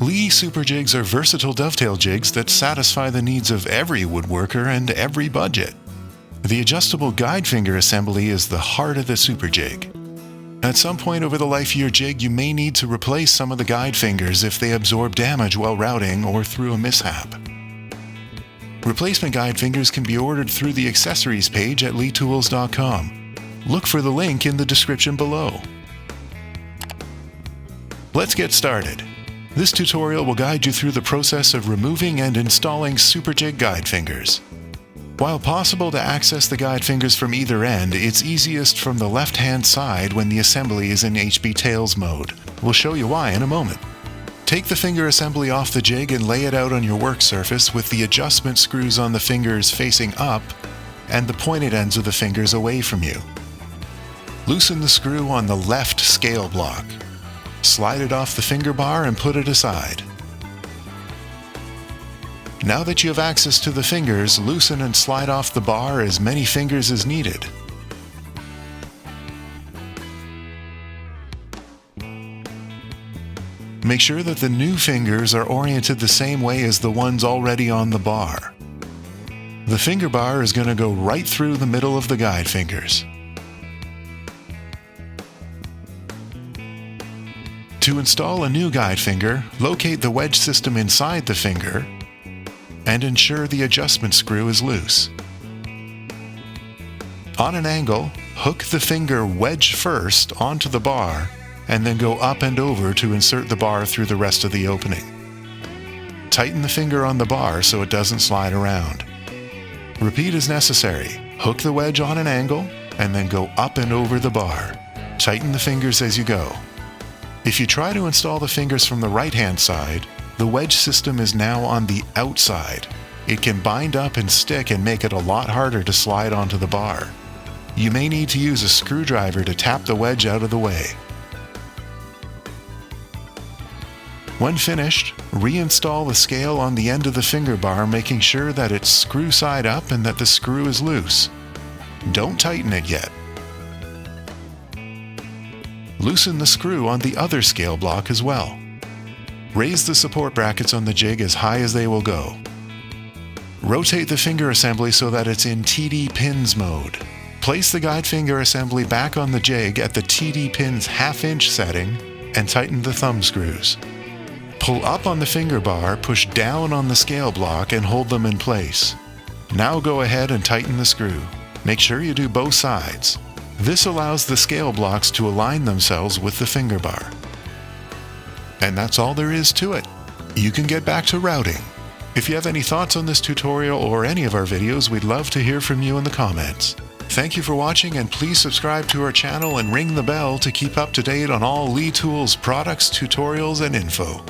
Leigh Super Jigs are versatile dovetail jigs that satisfy the needs of every woodworker and every budget. The adjustable guide finger assembly is the heart of the Super Jig. At some point over the life of your jig, you may need to replace some of the guide fingers if they absorb damage while routing or through a mishap. Replacement guide fingers can be ordered through the accessories page at leightools.com. Look for the link in the description below. Let's get started. This tutorial will guide you through the process of removing and installing Super Jig guide fingers. While possible to access the guide fingers from either end, it's easiest from the left-hand side when the assembly is in HB Tails mode. We'll show you why in a moment. Take the finger assembly off the jig and lay it out on your work surface with the adjustment screws on the fingers facing up and the pointed ends of the fingers away from you. Loosen the screw on the left scale block. Slide it off the finger bar and put it aside. Now that you have access to the fingers, loosen and slide off the bar as many fingers as needed. Make sure that the new fingers are oriented the same way as the ones already on the bar. The finger bar is going to go right through the middle of the guide fingers. To install a new guide finger, locate the wedge system inside the finger and ensure the adjustment screw is loose. On an angle, hook the finger wedge first onto the bar and then go up and over to insert the bar through the rest of the opening. Tighten the finger on the bar so it doesn't slide around. Repeat as necessary. Hook the wedge on an angle and then go up and over the bar. Tighten the fingers as you go. If you try to install the fingers from the right-hand side, the wedge system is now on the outside. It can bind up and stick and make it a lot harder to slide onto the bar. You may need to use a screwdriver to tap the wedge out of the way. When finished, reinstall the scale on the end of the finger bar, making sure that it's screw side up and that the screw is loose. Don't tighten it yet. Loosen the screw on the other scale block as well. Raise the support brackets on the jig as high as they will go. Rotate the finger assembly so that it's in TD pins mode. Place the guide finger assembly back on the jig at the TD pins 1/2 inch setting and tighten the thumb screws. Pull up on the finger bar, push down on the scale block and hold them in place. Now go ahead and tighten the screw. Make sure you do both sides. This allows the scale blocks to align themselves with the finger bar. And that's all there is to it. You can get back to routing. If you have any thoughts on this tutorial or any of our videos, we'd love to hear from you in the comments. Thank you for watching, and please subscribe to our channel and ring the bell to keep up to date on all Leigh Tools products, tutorials, and info.